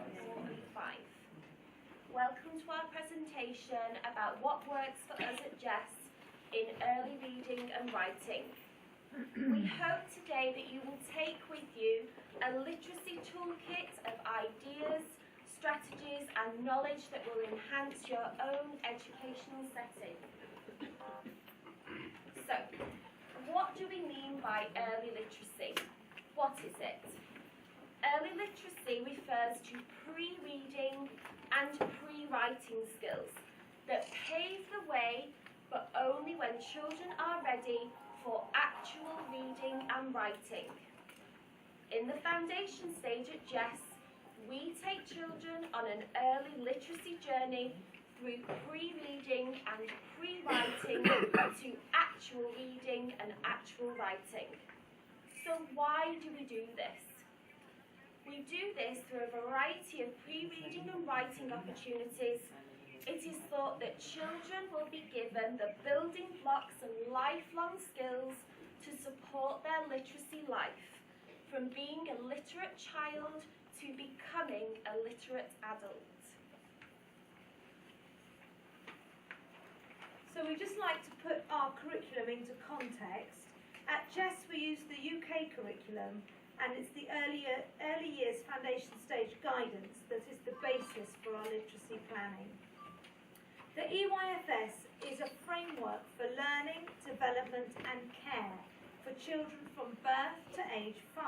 5. Welcome to our presentation about what works for us at Jess in early reading and writing. We hope today that you will take with you a literacy toolkit of ideas, strategies and knowledge that will enhance your own educational setting. So, what do we mean by early literacy? What is it? Early literacy refers to pre-reading and pre-writing skills that pave the way, but only when children are ready for actual reading and writing. In the foundation stage at Jess, we take children on an early literacy journey through pre-reading and pre-writing to actual reading and actual writing. So why do we do this? We do this through a variety of pre-reading and writing opportunities. It is thought that children will be given the building blocks and lifelong skills to support their literacy life, from being a literate child to becoming a literate adult. So we just like to put our curriculum into context. At Jess we use the UK curriculum, and it's the early years foundation stage guidance that is the basis for our literacy planning. The EYFS is a framework for learning, development and care for children from birth to age 5.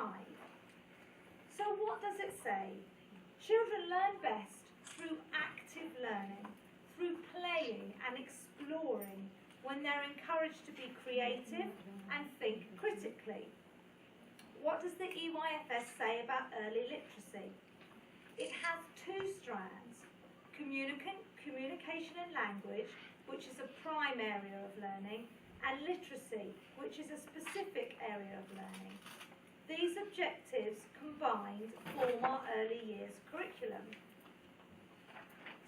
So what does it say? Children learn best through active learning, through playing and exploring, when they're encouraged to be creative and think critically. What does the EYFS say about early literacy? It has 2 strands: communication and language, which is a prime area of learning, and literacy, which is a specific area of learning. These objectives combined form our early years curriculum.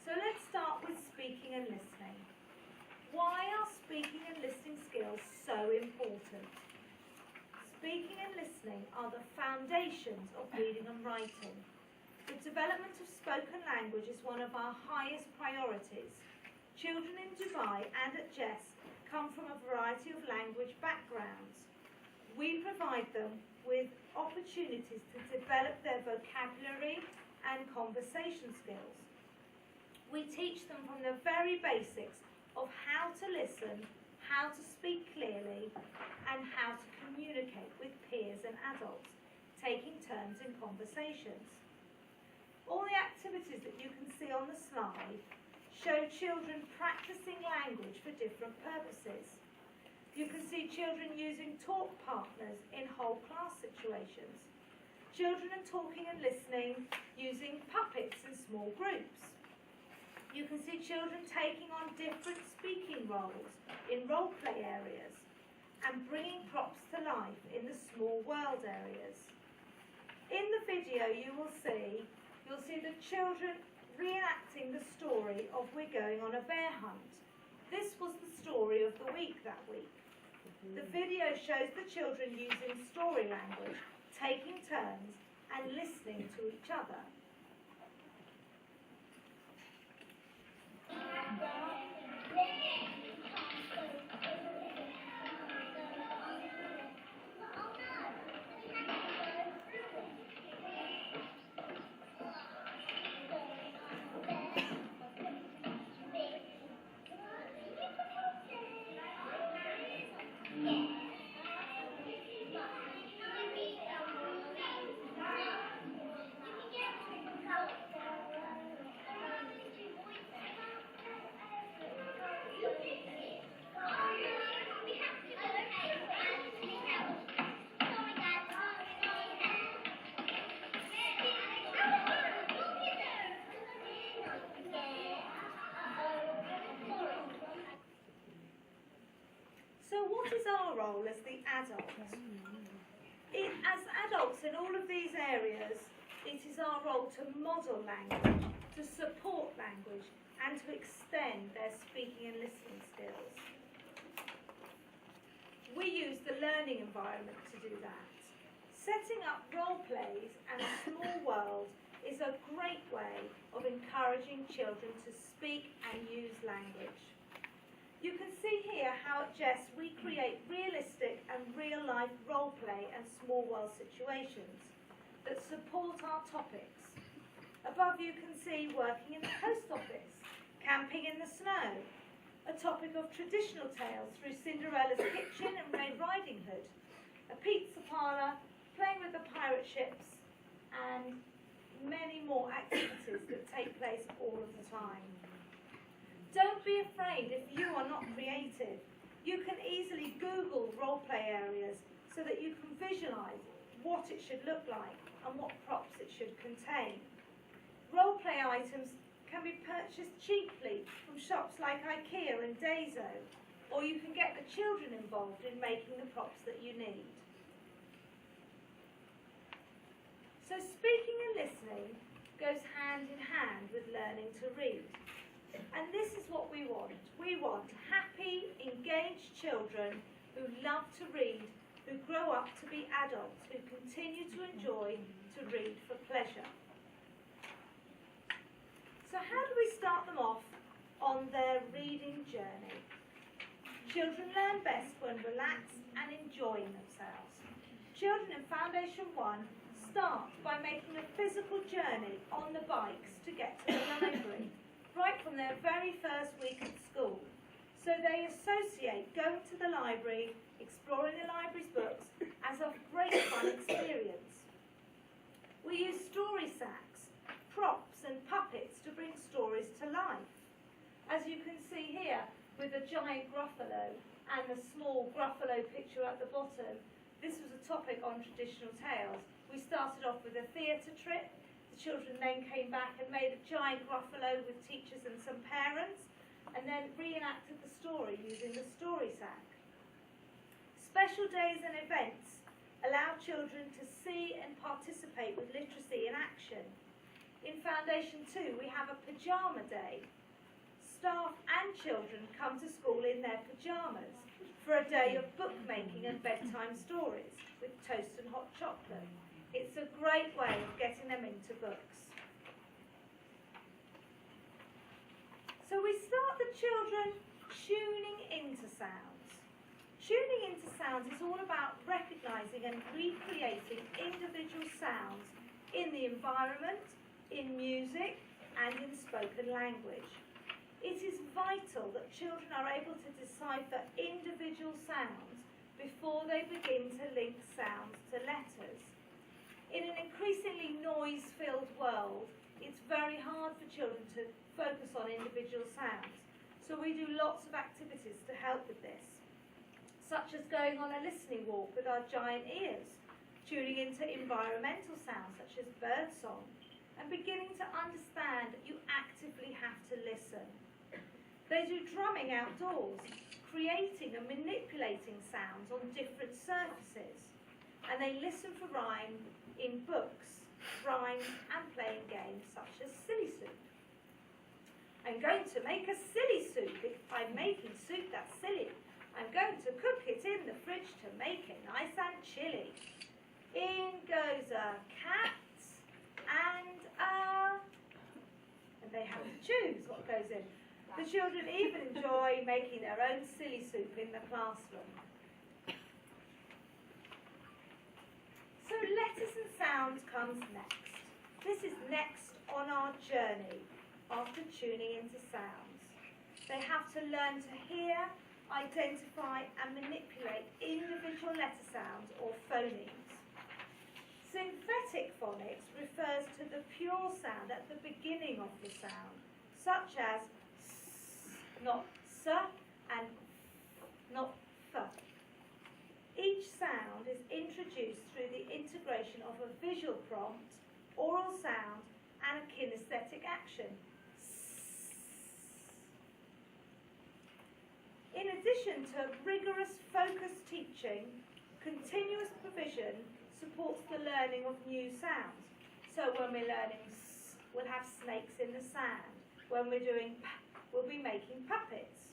So let's start with speaking and listening. Why are speaking and listening skills so important? Speaking and listening are the foundations of reading and writing. The development of spoken language is one of our highest priorities. Children in Dubai and at Jess come from a variety of language backgrounds. We provide them with opportunities to develop their vocabulary and conversation skills. We teach them from the very basics of how to listen, how to speak clearly, and how to communicate with peers and adults, taking turns in conversations. All the activities that you can see on the slide show children practicing language for different purposes. You can see children using talk partners in whole class situations. Children are talking and listening using puppets in small groups. You can see children taking on different speaking roles in role play areas and bringing props to life in the small world areas. In the video you'll see the children reenacting the story of We're Going on a Bear Hunt. This was the story of the week that week. The video shows the children using story language, taking turns and listening to each other. So what is our role as the adults? As adults in all of these areas, it is our role to model language, to support language, and to extend their speaking and listening skills. We use the learning environment to do that. Setting up role plays and a small world is a great way of encouraging children to speak and use language. You can see here how at Jess we create realistic and real-life role play and small world situations that support our topics. Above you can see working in the post office, camping in the snow, a topic of traditional tales through Cinderella's kitchen and Red Riding Hood, a pizza parlour, playing with the pirate ships, and many more activities that take place all of the time. Don't be afraid if you are not creative. You can easily Google role play areas so that you can visualise what it should look like and what props it should contain. Role play items can be purchased cheaply from shops like IKEA and Daiso, or you can get the children involved in making the props that you need. So speaking and listening goes hand in hand with learning to read. And this is what we want. We want happy, engaged children who love to read, who grow up to be adults, who continue to enjoy to read for pleasure. So how do we start them off on their reading journey? Children learn best when relaxed and enjoying themselves. Children in Foundation 1 start by making a physical journey on the bikes to get to the library, right from their very first week at school. So they associate going to the library, exploring the library's books, as a great fun experience. We use story sacks, props and puppets to bring stories to life. As you can see here, with the giant Gruffalo and the small Gruffalo picture at the bottom, this was a topic on traditional tales. We started off with a theatre trip. The children then came back and made a giant Gruffalo with teachers and some parents, and then reenacted the story using the story sack. Special days and events allow children to see and participate with literacy in action. In Foundation 2, we have a pyjama day. Staff and children come to school in their pyjamas for a day of bookmaking and bedtime stories with toast and hot chocolate. It's a great way of getting them into books. So we start the children tuning into sounds. Tuning into sounds is all about recognising and recreating individual sounds in the environment, in music, and in spoken language. It is vital that children are able to decipher individual sounds before they begin to link sounds to letters. In an increasingly noise-filled world, it's very hard for children to focus on individual sounds. So we do lots of activities to help with this, such as going on a listening walk with our giant ears, tuning into environmental sounds such as birdsong, and beginning to understand that you actively have to listen. They do drumming outdoors, creating and manipulating sounds on different surfaces, and they listen for rhyme in books, rhymes and playing games such as Silly Soup. I'm going to make a silly soup. If I'm making soup that's silly, I'm going to cook it in the fridge to make it nice and chilly. In goes a cat and they have to choose what goes in. The children even enjoy making their own silly soup in the classroom. So letters and sounds comes next. This is next on our journey after tuning into sounds. They have to learn to hear, identify and manipulate individual letter sounds or phonemes. Synthetic phonics refers to the pure sound at the beginning of the sound, such as s, not s, and not f. Each sound is introduced through the integration of a visual prompt, oral sound, and a kinesthetic action. In addition to rigorous focused teaching, continuous provision supports the learning of new sounds. So when we're learning s, we'll have snakes in the sand. When we're doing p, we'll be making puppets.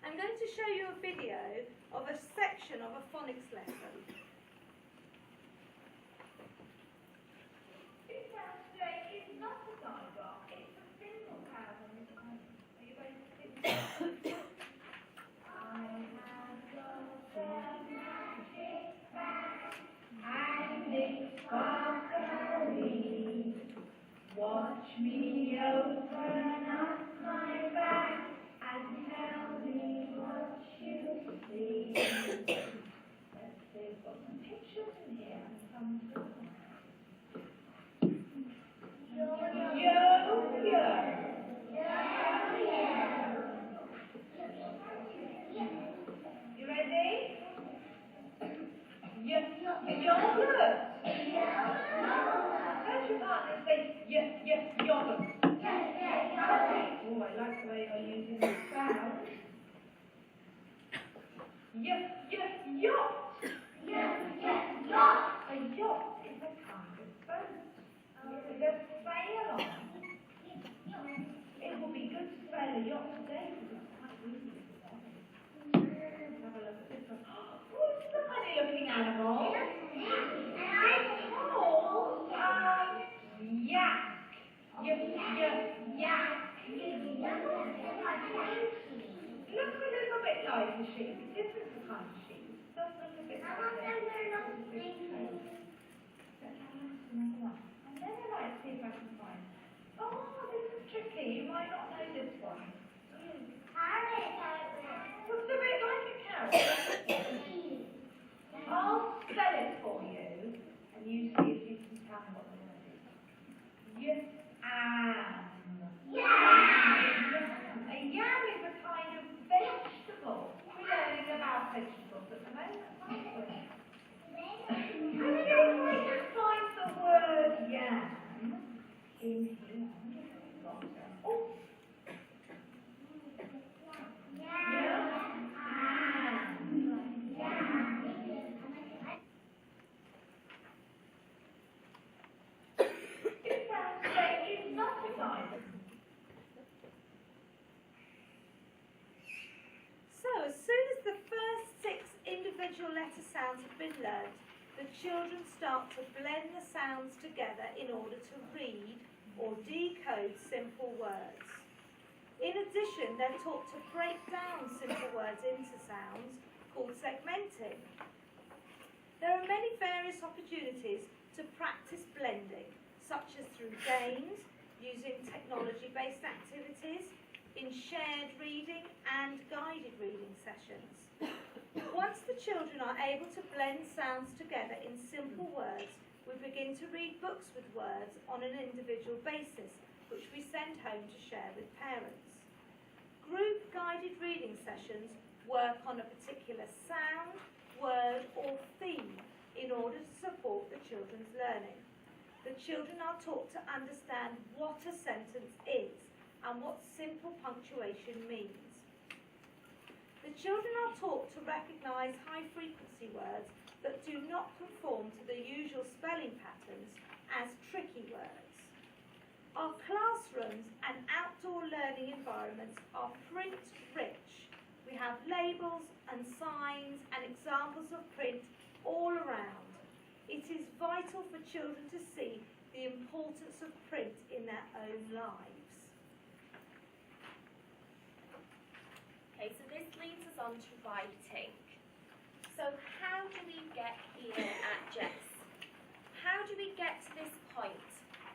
I'm going to show you a video of a section of a phonics lesson. children here and come to the Yo-yo. You ready? Yogurt. How's your partner say yogurt? Oh, I like the way you're using the sound. Yacht. A yacht is a kind of boat. With a sail on. It will be good to sail a yacht today because it's quite windy today. Have a look at this one. Oh, this is a funny looking animal. It's called yak. Yak. Looks a little bit like a sheep. This is the kind of sheep. Does look a bit like a sheep. And then I like to see if I can find. Oh, this is tricky. You might not know this one. Looks a bit like a carrot. I'll spell it for you, and you see if you can tell me what the word is. Yam. A yam is a kind of vegetable. We're learning about vegetables at the moment, aren't we? And then if I can find the word yam in here. Oh. It sounds like it's not a diamond. So, as soon as the first 6 individual letter sounds have been learned, the children start to blend the sounds together in order to read or decode simple words. In addition, they're taught to break down simple words into sounds, called segmenting. There are many various opportunities to practice blending, such as through games, using technology-based activities, in shared reading and guided reading sessions. Once the children are able to blend sounds together in simple words, we begin to read books with words on an individual basis, which we send home to share with parents. Group guided reading sessions work on a particular sound, word or theme in order to support the children's learning. The children are taught to understand what a sentence is and what simple punctuation means. The children are taught to recognise high-frequency words that do not conform to the usual spelling patterns as tricky words. Our classrooms and outdoor learning environments are print-rich. We have labels and signs and examples of print all around. It is vital for children to see the importance of print in their own lives. Okay, so this leads us on to writing. So how do we get here at Jess? How do we get to this point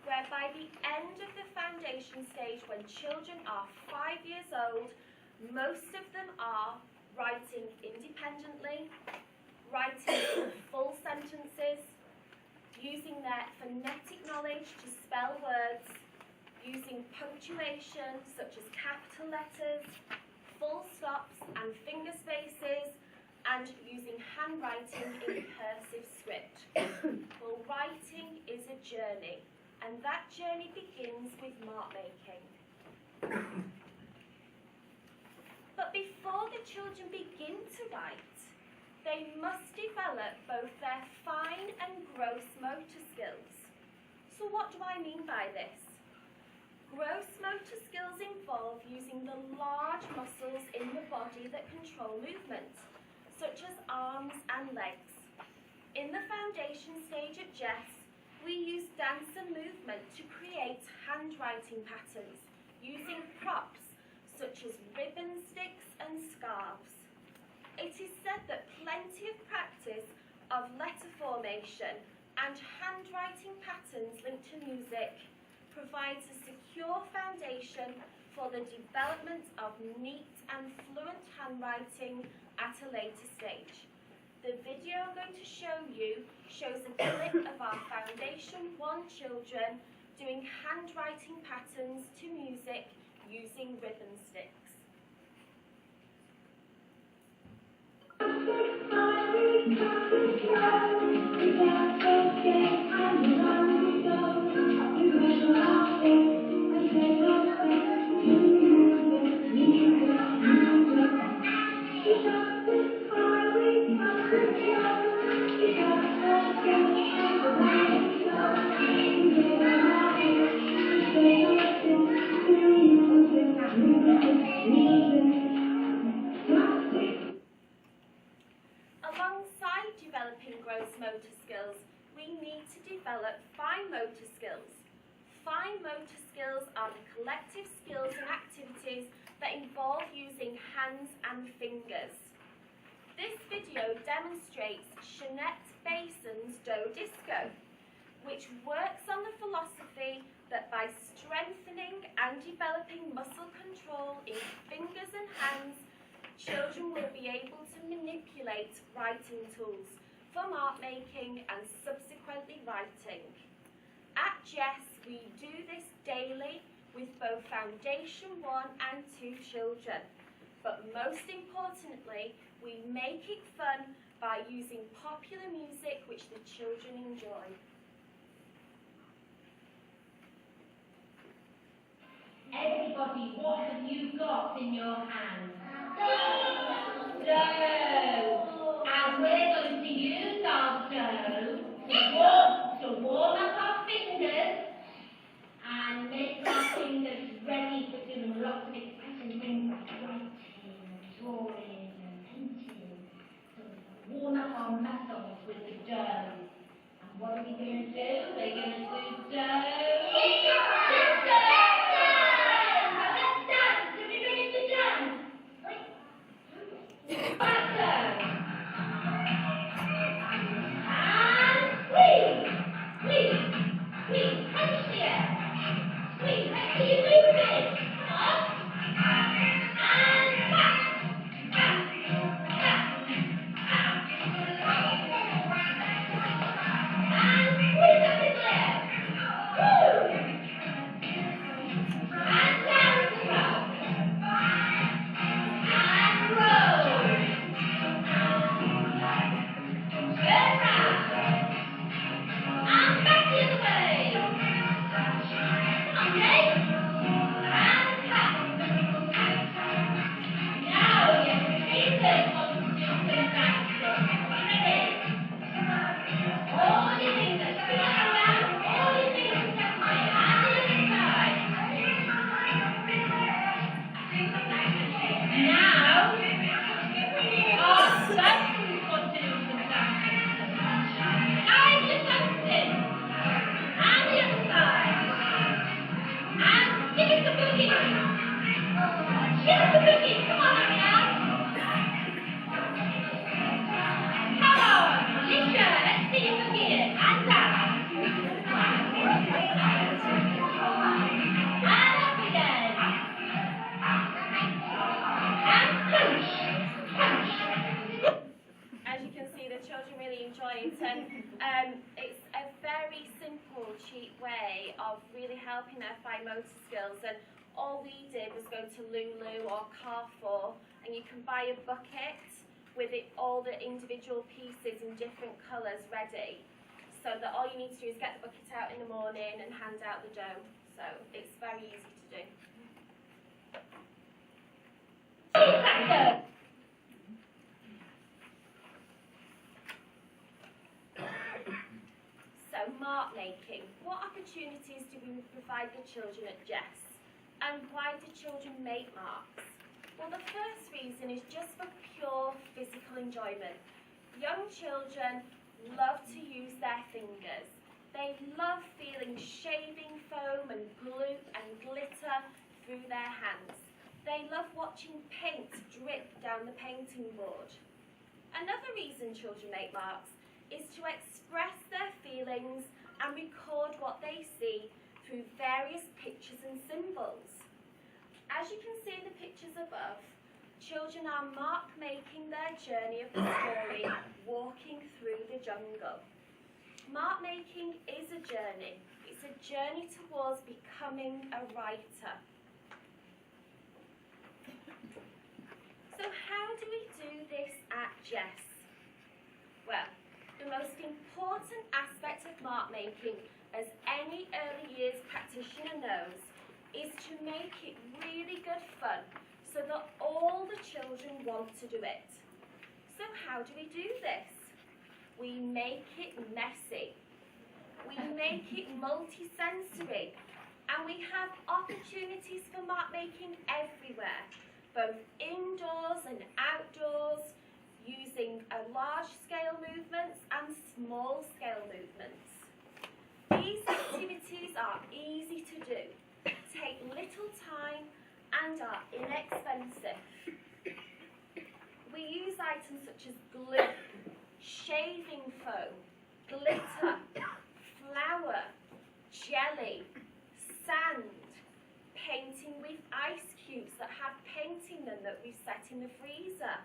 where by the end of the foundation stage, when children are 5 years old, most of them are writing independently, writing full sentences, using their phonetic knowledge to spell words, using punctuation such as capital letters, full stops and finger spaces, and using handwriting in cursive script. Well, writing is a journey, and that journey begins with mark making. But before the children begin to write, they must develop both their fine and gross motor skills. So what do I mean by this? Gross motor skills involve using the large muscles in the body that control movement, such as arms and legs. In the foundation stage at Jess, we use dance and movement to create handwriting patterns using props such as ribbon sticks and scarves. It is said that plenty of practice of letter formation and handwriting patterns linked to music provides a secure foundation for the development of neat and fluent handwriting at a later stage. The video I'm going to show you Foundation 1 children doing handwriting patterns to music using ribbon sticks. Alongside developing gross motor skills, we need to develop fine motor skills. Fine motor skills are the collective skills and activities that involve using hands and fingers. This video demonstrates Jeanette Bason's Do Disco, which works on the philosophy that by strengthening and developing muscle control in fingers and hands, children will be able to manipulate writing tools for mark making and subsequently writing. At Jess, we do this daily with both Foundation 1 and 2 children, but most importantly, we make it fun by using popular music which the children enjoy. Everybody, what have you got in your hand? Dough. And we're going to use our dough to warm up our fingers and make our fingers ready for doing lots of exciting things like writing and drawing and painting. So we warm up our muscles with the dough. And what are we going to do? We're going to do dough. It's a very simple, cheap way of really helping their fine motor skills. And all we did was go to Lulu or Carrefour, and you can buy a bucket with all the individual pieces in different colours ready. So that all you need to do is get the bucket out in the morning and hand out the dough. So it's very easy to do. So mark making. What opportunities do we provide the children at Jess? And why do children make marks? Well, the first reason is just for pure physical enjoyment. Young children love to use their fingers. They love feeling shaving foam and glue and glitter through their hands. They love watching paint drip down the painting board. Another reason children make marks is to express their feelings and record what they see through various pictures and symbols. As you can see in the pictures above, children are mark-making their journey of the story, walking through the jungle. Mark making is a journey. It's a journey towards becoming a writer. So how do we do this at Jess? Well, the most important aspect of mark making, as any early years practitioner knows, is to make it really good fun so that all the children want to do it. So how do we do this? We make it messy. We make it multi-sensory. And we have opportunities for mark making everywhere, both indoors and outdoors, using large scale movements and small scale movements. These activities are easy to do, take little time and are inexpensive. We use items such as glue, shaving foam, glitter, flour, jelly, sand, painting with ice cubes that have paint in them that we set in the freezer.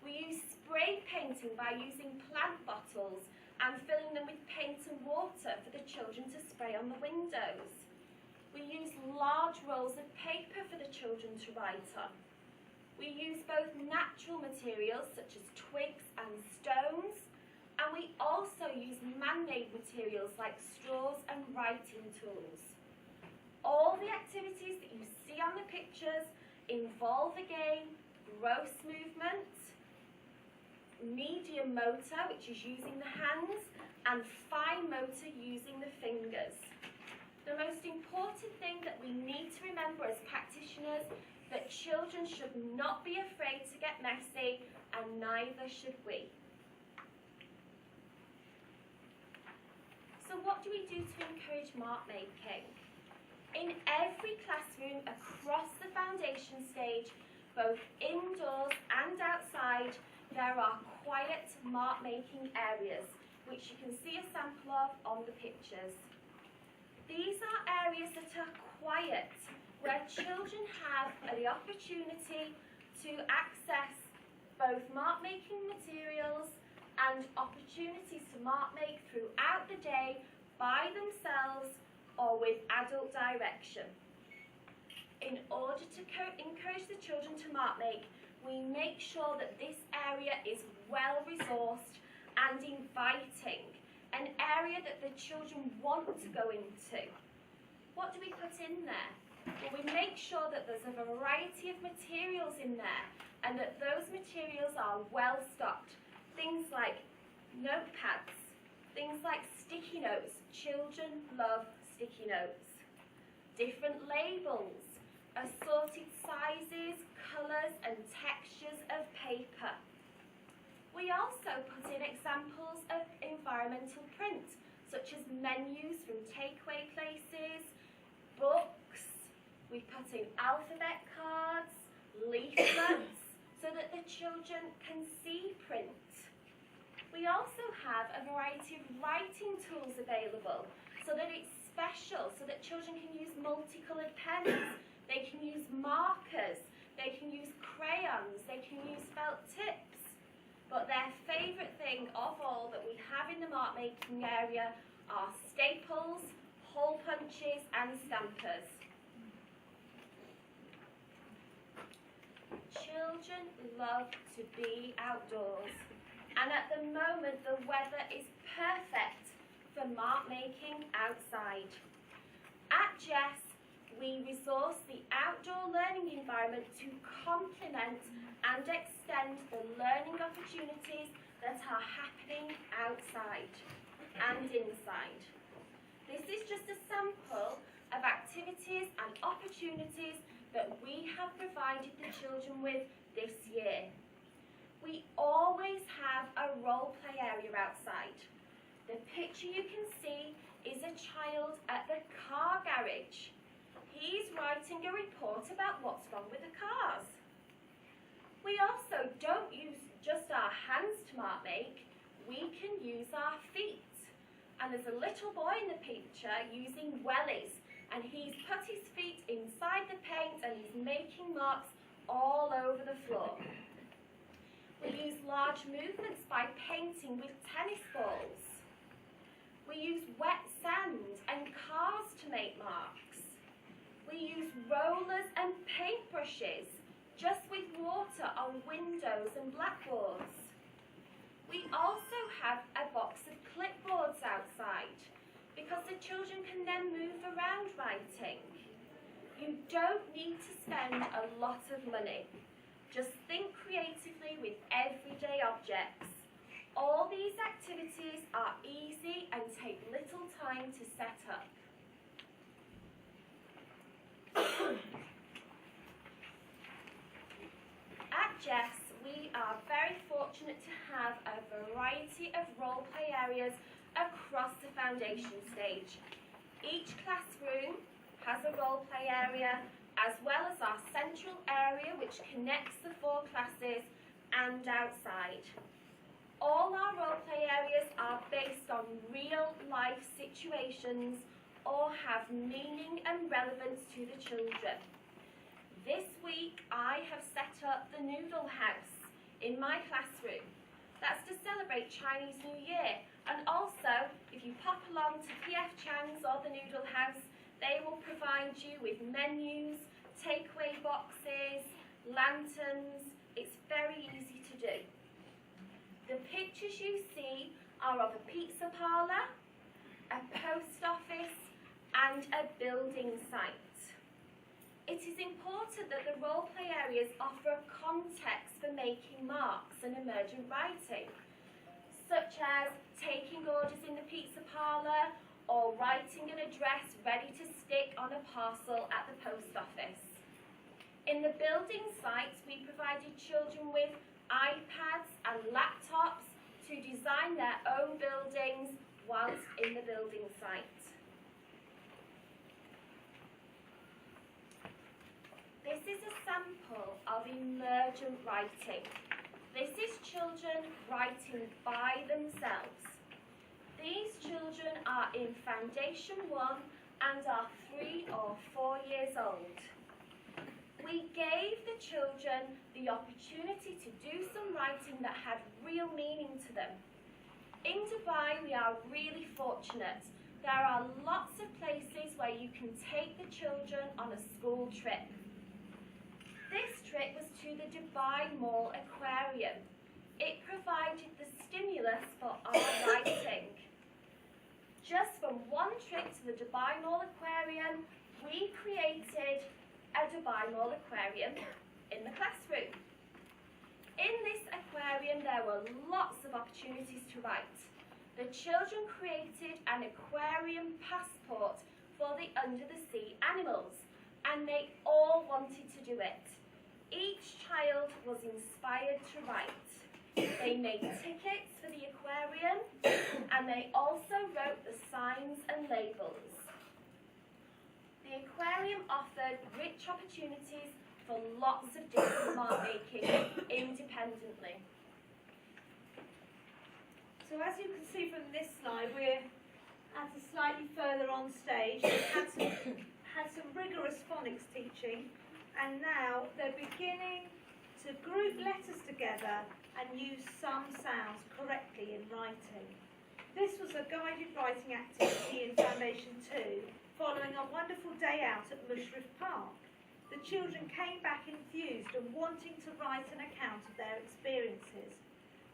We use spray painting by using plant bottles and filling them with paint and water for the children to spray on the windows. We use large rolls of paper for the children to write on. We use both natural materials such as twigs and stones, and we also use man-made materials like straws and writing tools. All the activities that you see on the pictures involve again gross movement, medium motor, which is using the hands, and fine motor using the fingers. The most important thing that we need to remember as practitioners that children should not be afraid to get messy, and neither should we. So what do we do to encourage mark making? In every classroom across the foundation stage, both indoors and outside, there are quiet mark making areas, which you can see a sample of on the pictures. These are areas that are quiet, where children have the opportunity to access both mark making materials and opportunities to mark make throughout the day by themselves or with adult direction. In order to encourage the children to mark make, we make sure that this area is well resourced and inviting, an area that the children want to go into. What do we put in there? Well, we make sure that there's a variety of materials in there and that those materials are well stocked. Things like notepads, things like sticky notes. Children love sticky notes. Different labels, assorted sizes, colours and textures of paper. We also put in examples of environmental print, such as menus from takeaway places, books. We put in alphabet cards, leaflets, so that the children can see print. We also have a variety of writing tools available, so that it's special, so that children can use multicoloured pens, they can use markers, they can use crayons, they can use felt tips. But their favourite thing of all that we have in the mark making area are staples, hole punches and stampers. Children love to be outdoors, and at the moment the weather is perfect for mark making outside. At Jess, we resource the outdoor learning environment to complement and extend the learning opportunities that are happening outside and inside. This is just a sample of activities and opportunities that we have provided the children with this year. We always have a role play area outside. The picture you can see is a child at the car garage. He's writing a report about what's wrong with the cars. We also don't use just our hands to mark make, we can use our feet. And there's a little boy in the picture using wellies, and he's put his feet inside the paint and he's making marks all over the floor. We use large movements by painting with tennis balls. parishes, just with water on windows and blackboards. We also have a box of clipboards outside, because the children can then move around writing. You don't need to spend a lot of money. Just think creatively with everyday objects. All these activities are easy and take little time to set up. At Jeff's, we are very fortunate to have a variety of role play areas across the foundation stage. Each classroom has a role play area, as well as our central area which connects the 4 classes and outside. All our role play areas are based on real life situations or have meaning and relevance to the children. This week I have set up the Noodle House in my classroom. That's to celebrate Chinese New Year, and also if you pop along to PF Chang's or the Noodle House, they will provide you with menus, takeaway boxes, lanterns. It's very easy to do. The pictures you see are of a pizza parlour, a post office and a building site. It is important that the role play areas offer a context for making marks and emergent writing, such as taking orders in the pizza parlour or writing an address ready to stick on a parcel at the post office. In the building sites, we provided children with iPads and laptops to design their own buildings whilst in the building site. This is a sample of emergent writing. This is children writing by themselves. These children are in Foundation 1 and are 3 or 4 years old. We gave the children the opportunity to do some writing that had real meaning to them. In Dubai, we are really fortunate. There are lots of places where you can take the children on a school trip. This trip was to the Dubai Mall Aquarium. It provided the stimulus for our writing. Just from one trip to the Dubai Mall Aquarium, we created a Dubai Mall Aquarium in the classroom. In this aquarium, there were lots of opportunities to write. The children created an aquarium passport for the under-the-sea animals, and they all wanted to do it. Each child was inspired to write. They made tickets for the aquarium, and they also wrote the signs and labels. The aquarium offered rich opportunities for lots of different mark making independently. So as you can see from this slide, we're at a slightly further on stage. We've had some rigorous phonics teaching, and now they're beginning to group letters together and use some sounds correctly in writing. This was a guided writing activity in Foundation 2, following a wonderful day out at Mushrif Park. The children came back enthused and wanting to write an account of their experiences.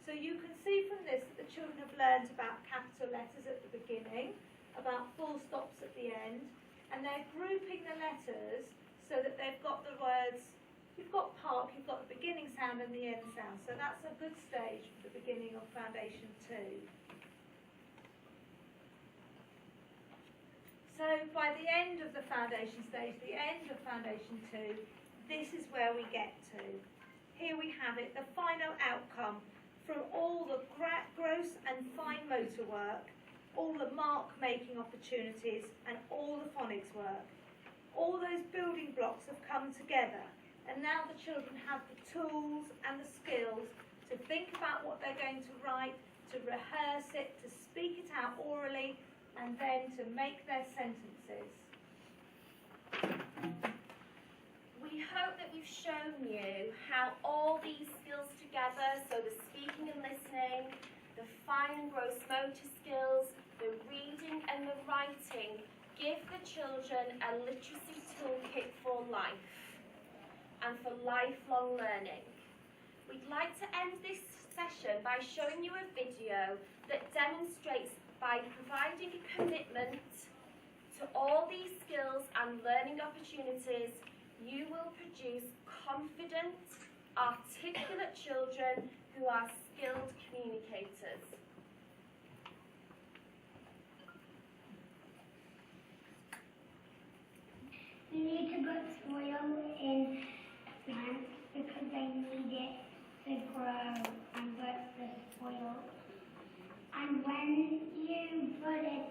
So you can see from this that the children have learned about capital letters at the beginning, about full stops at the end, and they're grouping the letters so that they've got the words, you've got park, you've got the beginning sound and the end sound. So that's a good stage for the beginning of Foundation 2. So by the end of the foundation stage, the end of Foundation 2, this is where we get to. Here we have it, the final outcome from all the gross and fine motor work, all the mark-making opportunities, and all the phonics work. All those building blocks have come together, and now the children have the tools and the skills to think about what they're going to write, to rehearse it, to speak it out orally, and then to make their sentences. We hope that we've shown you how all these skills together, so the speaking and listening, the fine and gross motor skills, the reading and the writing, give the children a literacy toolkit for life. and for lifelong learning. We'd like to end this session by showing you a video that demonstrates by providing a commitment to all these skills and learning opportunities, you will produce confident, articulate children who are skilled communicators. You need to put soil in plants because they need it to grow and put the soil. And when you put it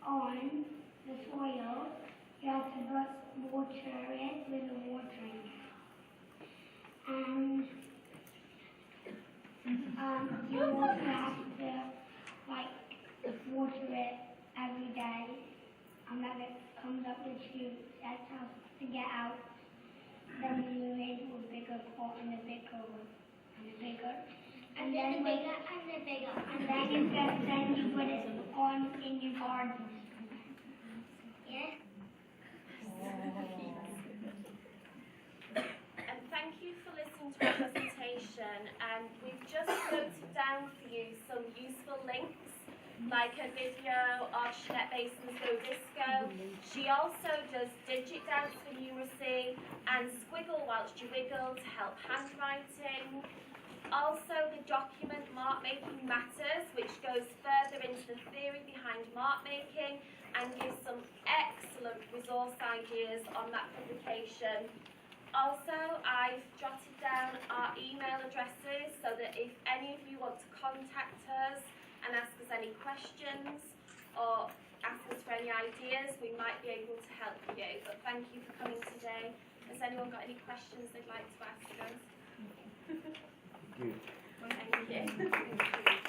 on the soil, you have to water it with a watering can. And you also have to water it every day, and then it comes up with shoots. That's how to get out. Then you make a bigger pot and a bigger one and a bigger. And then a bigger and a bigger. And then you put it on in your garden. Yeah? And thank you for listening to our presentation. And we've just noted down for you some useful links, like a video of Jeanette Bason's Go Disco. She also does digit dance for numeracy and squiggle whilst you wiggle to help handwriting. Also the document Mark Making Matters, which goes further into the theory behind mark making and gives some excellent resource ideas on that publication. Also, I've jotted down our email addresses so that if any of you want to contact us and ask us any questions or ask us for any ideas, we might be able to help you. But thank you for coming today. Has anyone got any questions they'd like to ask us? Thank you. Thank you.